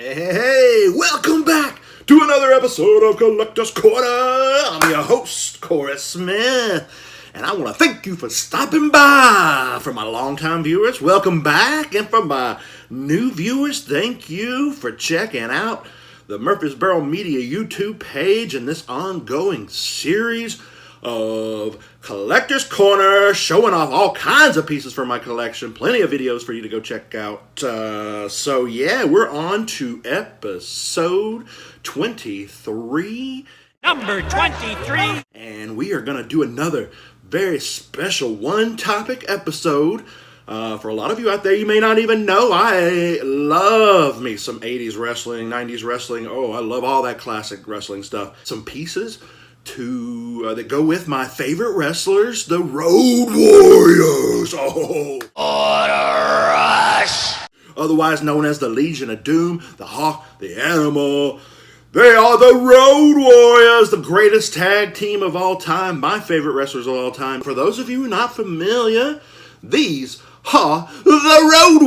Hey, welcome back to another episode of Collector's Corner. I'm your host, Corey Smith, and I want to thank you for stopping by. For my longtime viewers, welcome back, and for my new viewers, thank you for checking out the Murfreesboro Media YouTube page and this ongoing series of Collector's Corner, showing off all kinds of pieces from my collection. Plenty of videos for you to go check out. So yeah, we're on to episode 23. Number 23. And we are going to do another very special one-topic episode. For a lot of you out there, you may not even know, I love me some 80s wrestling, 90s wrestling. Oh, I love all that classic wrestling stuff. Some pieces that go with my favorite wrestlers, the Road Warriors. Oh, Order Rush. Otherwise known as the Legion of Doom, the Hawk, the Animal. They are the Road Warriors, the greatest tag team of all time, my favorite wrestlers of all time. For those of you not familiar, these are the Road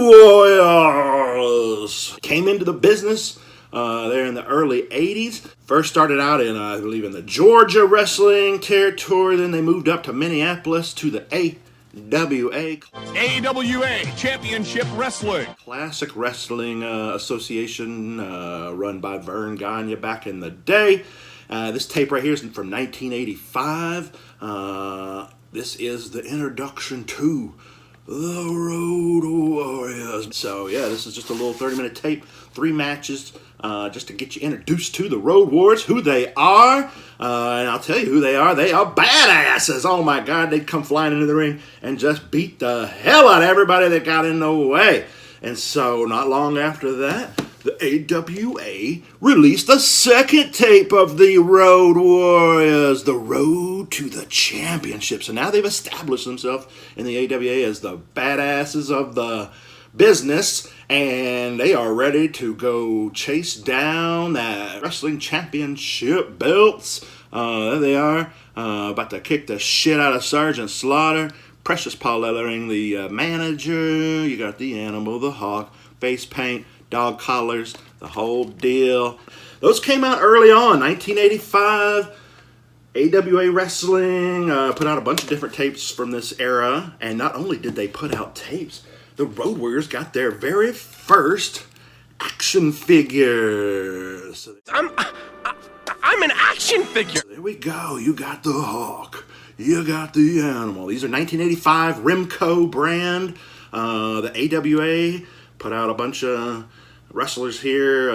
Warriors. Came into the business there in the early 80s. First started out in, I believe, in the Georgia wrestling territory. Then they moved up to Minneapolis to the AWA. AWA, Championship Wrestling. Classic Wrestling Association run by Vern Gagne back in the day. This tape right here is from 1985. This is the introduction to the Road Warriors. So yeah, this is just a little 30-minute tape, 3 matches, just to get you introduced to the Road Warriors, who they are, and I'll tell you who they are. They are badasses. Oh my God, they'd come flying into the ring and just beat the hell out of everybody that got in the way. And so not long after that, the AWA released the second tape of the Road Warriors, The Road to the Championship. So now they've established themselves in the AWA as the badasses of the business, and they are ready to go chase down that wrestling championship belts. There they are, about to kick the shit out of Sergeant Slaughter. Precious Paul Ellering, the manager. You got the Animal, the Hawk, face paint, dog collars, the whole deal. Those came out early on, 1985. AWA Wrestling put out a bunch of different tapes from this era, and not only did they put out tapes, the Road Warriors got their very first action figures. I'm an action figure. There we go. You got the Hawk. You got the Animal. These are 1985 Rimco brand. The AWA put out a bunch of wrestlers here.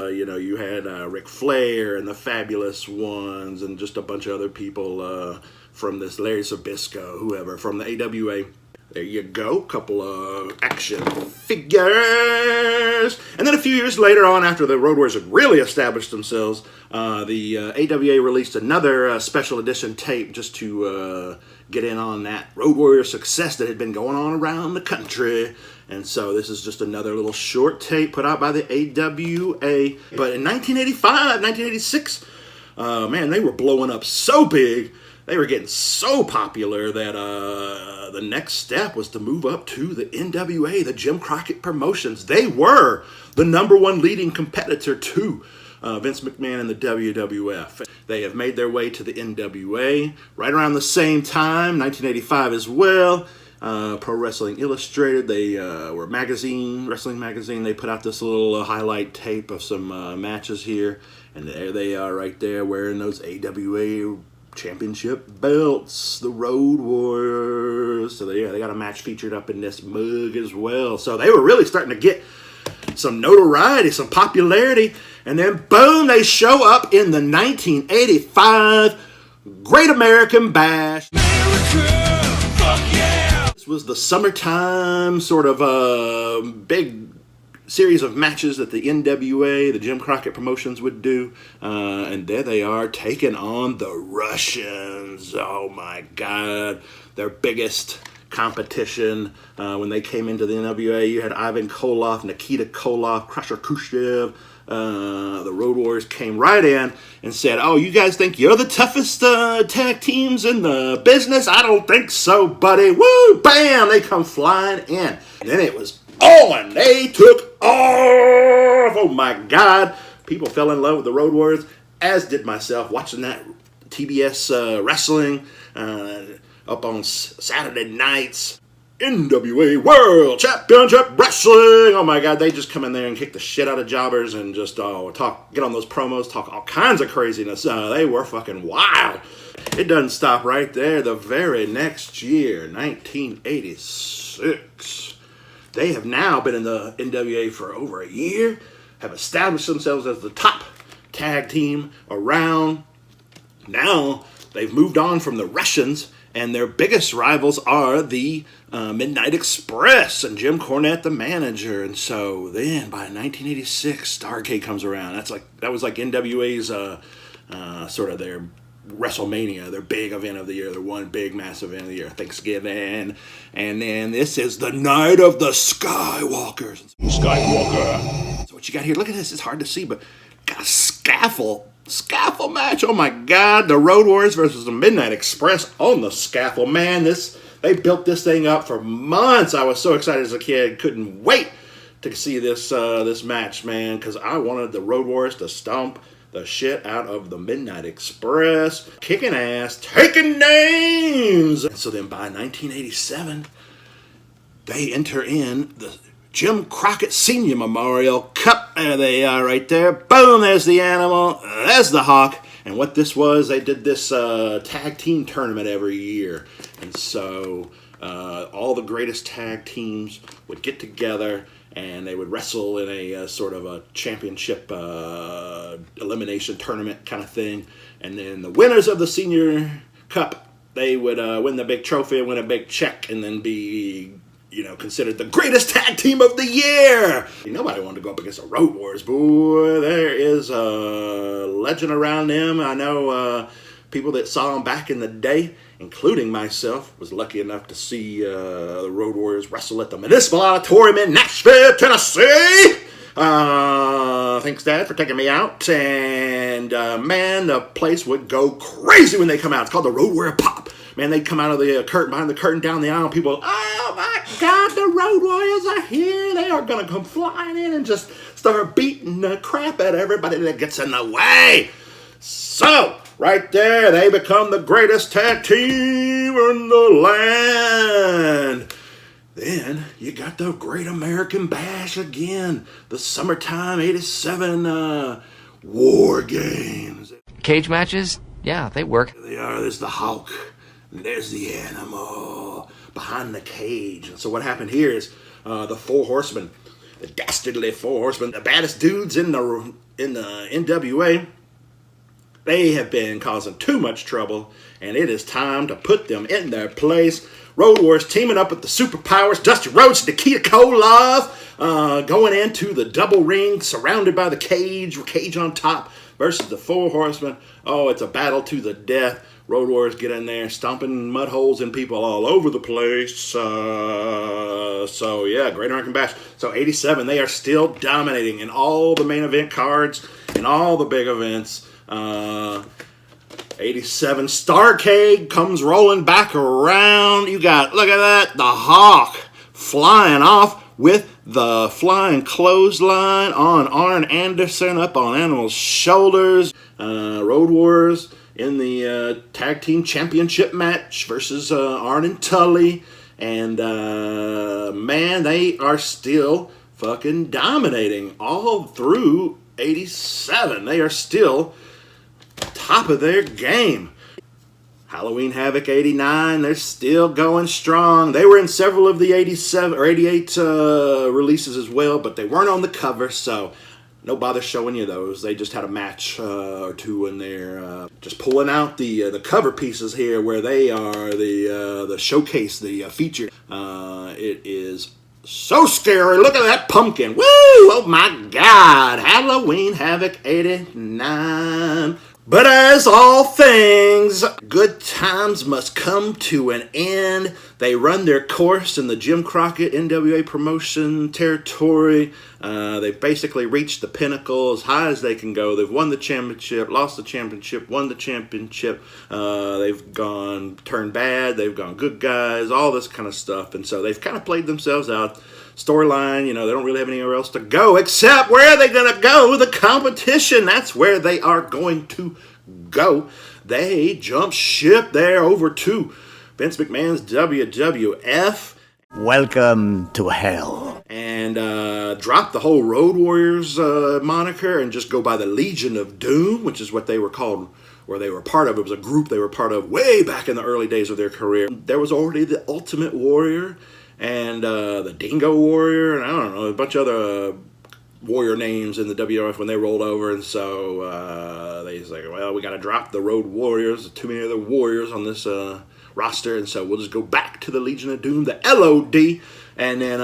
You had Ric Flair and the Fabulous Ones and just a bunch of other people from this, Larry Zbyszko, whoever, from the AWA. There you go, couple of action figures. And then a few years later on, after the Road Warriors had really established themselves, the AWA released another special edition tape just to get in on that Road Warrior success that had been going on around the country. And so this is just another little short tape put out by the AWA. But in 1985, 1986, man, they were blowing up so big. They were getting so popular that the next step was to move up to the NWA, the Jim Crockett Promotions. They were the #1 leading competitor to Vince McMahon and the WWF. They have made their way to the NWA right around the same time, 1985 as well. Pro Wrestling Illustrated, they were a wrestling magazine. They put out this little highlight tape of some matches here. And there they are right there wearing those AWA championship belts, the Road Warriors. So they got a match featured up in this mug as well. So they were really starting to get some notoriety, some popularity. And then boom, they show up in the 1985 Great American Bash. America, fuck yeah! This was the summertime sort of big series of matches that the NWA, the Jim Crockett Promotions, would do. And there they are taking on the Russians. Oh my God. Their biggest competition. When they came into the NWA, you had Ivan Koloff, Nikita Koloff, Crusher Khrushchev. The Road Warriors came right in and said, "Oh, you guys think you're the toughest tag teams in the business? I don't think so, buddy." Woo! Bam! They come flying in. And then it was on. They took off Oh my God. People fell in love with the Road Warriors, as did myself, watching that TBS wrestling up on Saturday nights. NWA World Championship Wrestling. Oh my God, they just come in there and kick the shit out of jobbers and just get on those promos, talk all kinds of craziness. They were fucking wild. It doesn't stop right there. The very next year, 1986, they have now been in the NWA for over a year, have established themselves as the top tag team around. Now they've moved on from the Russians, and their biggest rivals are the Midnight Express and Jim Cornette, the manager. And so then by 1986, Starrcade comes around. That was like NWA's sort of their WrestleMania, their big event of the year, their one big massive event of the year, Thanksgiving. And then this is the night of the Skywalkers. Skywalker. So what you got here, look at this, it's hard to see, but got a scaffold match. Oh my God, the Road Warriors versus the Midnight Express on the scaffold. Man, they built this thing up for months. I was so excited as a kid, couldn't wait to see this match, man, because I wanted the Road Warriors to stomp the shit out of the Midnight Express, kicking ass, taking names. So then by 1987, they enter in the Jim Crockett Senior Memorial Cup. There they are right there. Boom, there's the Animal. There's the Hawk. And what this was, they did this tag team tournament every year. And so all the greatest tag teams would get together and they would wrestle in a sort of a championship elimination tournament kind of thing. And then the winners of the Senior Cup, they would win the big trophy and win a big check and then be considered the greatest tag team of the year. Nobody wanted to go up against the Road Warriors. Boy, there is a legend around them. I know people that saw them back in the day, including myself, was lucky enough to see the Road Warriors wrestle at the Municipal Auditorium in Nashville, Tennessee. Thanks, Dad, for taking me out. And, man, the place would go crazy when they come out. It's called the Road Warrior Pop. Man, they'd come out of the curtain, behind the curtain, down the aisle, and people, oh my God, the Road Warriors are here. They are going to come flying in and just start beating the crap out of everybody that gets in the way. So, right there, they become the greatest tag team in the land. Then you got the Great American Bash again. The summertime 87 War Games. Cage matches? Yeah, they work. There they are. There's the Hulk. And there's the Animal behind the cage. And so what happened here is the Four Horsemen, the dastardly Four Horsemen, the baddest dudes in the NWA, they have been causing too much trouble, and it is time to put them in their place. Road Warriors teaming up with the Superpowers, Dusty Rhodes, Nikita Koloff, going into the double ring, surrounded by the cage on top, versus the Four Horsemen. Oh, it's a battle to the death. Road Warriors get in there, stomping mud holes in people all over the place. So yeah, Great American Bash. So 87, they are still dominating in all the main event cards, in all the big events. 87, Starrcade comes rolling back around. You got, look at that, the Hawk flying off with the flying clothesline on Arn Anderson up on Animal's shoulders. Road Warriors in the tag team championship match versus Arn and Tully. And man, they are still fucking dominating all through 87. They are still top of their game. Halloween Havoc 89, they're still going strong. They were in several of the 87 or 88 releases as well, but they weren't on the cover, so no bother showing you those. They just had a match or two in there. Just pulling out the cover pieces here where they are the showcase, the feature. It is so scary. Look at that pumpkin. Woo! Oh my God. Halloween Havoc 89. But as all things, good times must come to an end. They run their course in the Jim Crockett NWA promotion territory. They've basically reached the pinnacle as high as they can go. They've won the championship, lost the championship, won the championship. They've gone turned bad. They've gone good guys, all this kind of stuff. And so they've kind of played themselves out. storyline. You know, they don't really have anywhere else to go except where are they going to go? The competition. That's where they are going to go. They jump ship there over to Vince McMahon's WWF. Welcome to hell. And drop the whole Road Warriors moniker and just go by the Legion of Doom, which is what they were called, or they were part of. It was a group they were part of way back in the early days of their career. There was already the Ultimate Warrior and the Dingo Warrior, and I don't know, a bunch of other warrior names in the WWF when they rolled over. And so they was like, well, we got to drop the Road Warriors. There's too many other warriors on this roster, and so we'll just go back to the Legion of Doom, the LOD. And then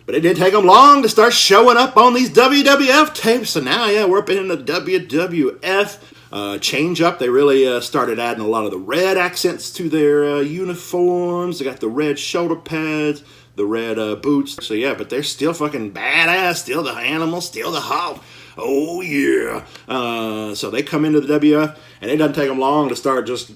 but it didn't take them long to start showing up on these WWF tapes. So now, yeah, we're up in the WWF. Change up. They really started adding a lot of the red accents to their uniforms. They got the red shoulder pads, the red boots. So yeah, but they're still fucking badass. Still the Animal, still the Hulk. Oh yeah. So they come into the WWF, and it doesn't take them long to start just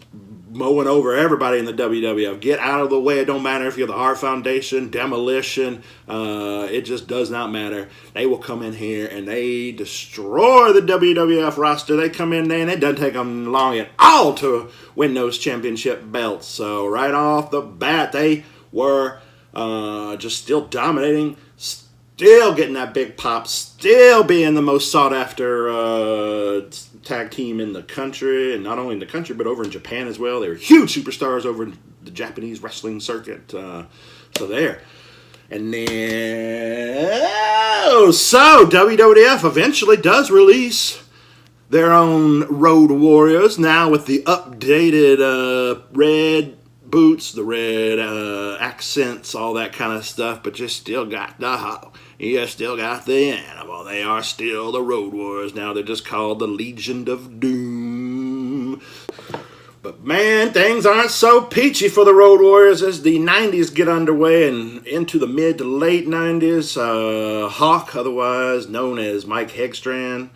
mowing over everybody in the WWF. Get out of the way. It don't matter if you're the Hart Foundation, Demolition. It just does not matter. They will come in here and they destroy the WWF roster. They come in there and it doesn't take them long at all to win those championship belts. So right off the bat, they were just still dominating, still getting that big pop, still being the most sought after tag team in the country, and not only in the country but over in Japan as well. They were huge superstars over in the Japanese wrestling circuit. So there. And then so WWF eventually does release their own Road Warriors, now with the updated red boots, the red accents, all that kind of stuff, but you still got the Hulk. You still got the Animal. They are still the Road Warriors. Now they're just called the Legion of Doom. But man, things aren't so peachy for the Road Warriors as the 90s get underway and into the mid to late 90s. Hawk, otherwise known as Mike Hegstrand,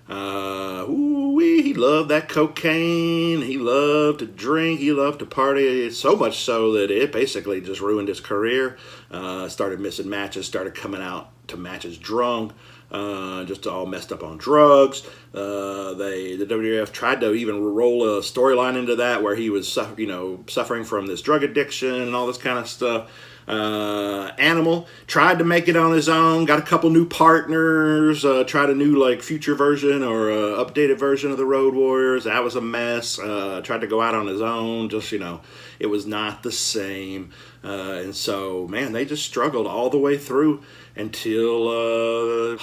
he loved that cocaine. He loved to drink. He loved to party. So much so that it basically just ruined his career. Started missing matches. Started coming out to matches drunk. Just all messed up on drugs. The WWF tried to even roll a storyline into that where he was, suffering from this drug addiction and all this kind of stuff. Animal tried to make it on his own, got a couple new partners, tried a new future version or updated version of the Road Warriors. That was a mess. Tried to go out on his own, just it was not the same. And so man, they just struggled all the way through until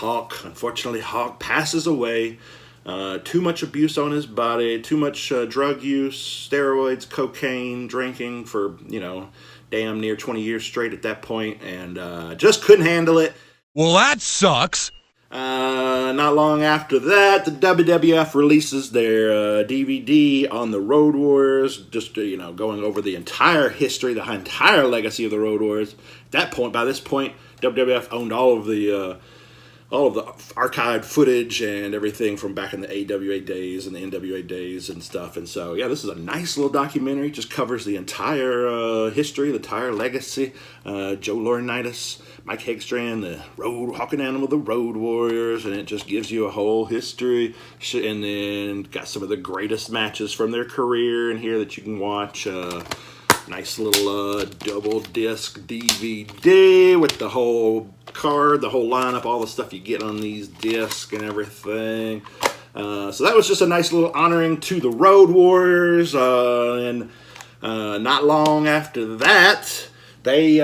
unfortunately Hawk passes away. Too much abuse on his body, too much drug use, steroids, cocaine, drinking for damn near 20 years straight at that point, and just couldn't handle it. Well, that sucks. Not long after that, the WWF releases their DVD on the Road Warriors, just going over the entire history, the entire legacy of the Road Warriors. By this point, WWF owned all of the archived footage and everything from back in the AWA days and the NWA days and stuff. And so, yeah, this is a nice little documentary. Just covers the entire history, the entire legacy. Joe Laurinaitis, Mike Hegstrand, the Hawk and Animal, the Road Warriors, and it just gives you a whole history. And then got some of the greatest matches from their career in here that you can watch. Nice little double disc DVD with the whole card, the whole lineup, all the stuff you get on these discs and everything. So that was just a nice little honoring to the Road Warriors. And not long after that, they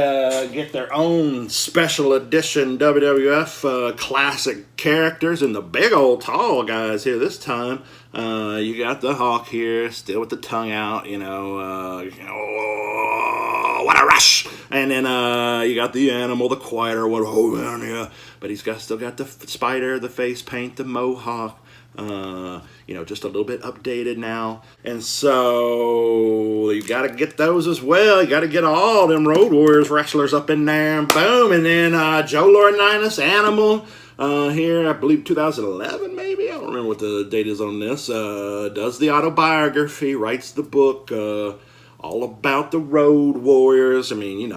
get their own special edition WWF classic characters and the big old tall guys here this time. You got the Hawk here, still with the tongue out, what a rush! And then you got the Animal, the quieter one, oh man, yeah. But he's still got the spider, the face paint, the mohawk. Just a little bit updated now. And so you got to get those as well. You got to get all them Road Warriors wrestlers up in there, and boom. And then Joe Laurinaitis, Animal, here, I believe 2011 maybe, I don't remember what the date is on this, does the autobiography, writes the book, all about the Road Warriors. I mean,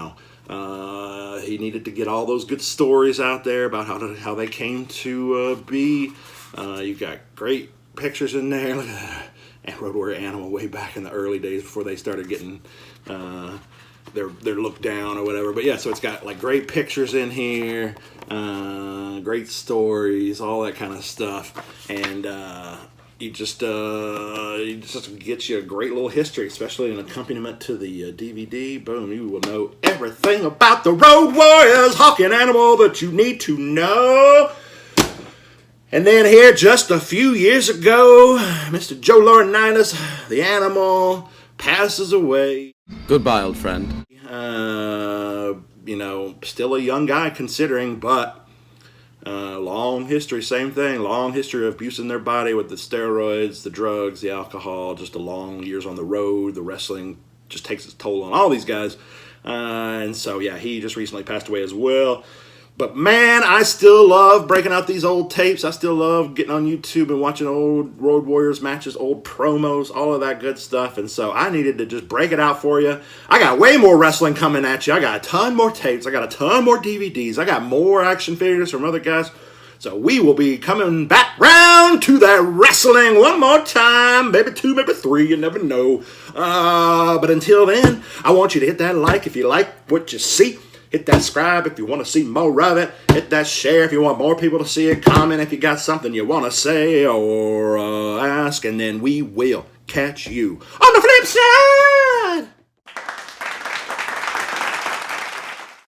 He needed to get all those good stories out there about how they came to be. You've got great pictures in there. Look at that. And Road Warrior Animal way back in the early days before they started getting their look down or whatever. But yeah, so it's got like great pictures in here, great stories, all that kind of stuff, and it just gets you a great little history, especially an accompaniment to the DVD. Boom, you will know everything about the Road Warriors, hawking animal that you need to know. And then here, just a few years ago, Mr. Joe Laurinaitis, the animal, passes away. Goodbye, old friend. Still a young guy considering, but long history, same thing. Long history of abusing their body with the steroids, the drugs, the alcohol, just the long years on the road. The wrestling just takes its toll on all these guys. And so, yeah, he just recently passed away as well. But man, I still love breaking out these old tapes. I still love getting on YouTube and watching old Road Warriors matches, old promos, all of that good stuff. And so I needed to just break it out for you. I got way more wrestling coming at you. I got a ton more tapes. I got a ton more DVDs. I got more action figures from other guys. So we will be coming back round to that wrestling one more time. Maybe 2, maybe 3. You never know. But until then, I want you to hit that like if you like what you see. Hit that subscribe if you want to see more of it. Hit that share if you want more people to see it. Comment if you got something you want to say or ask. And then we will catch you on the flip side.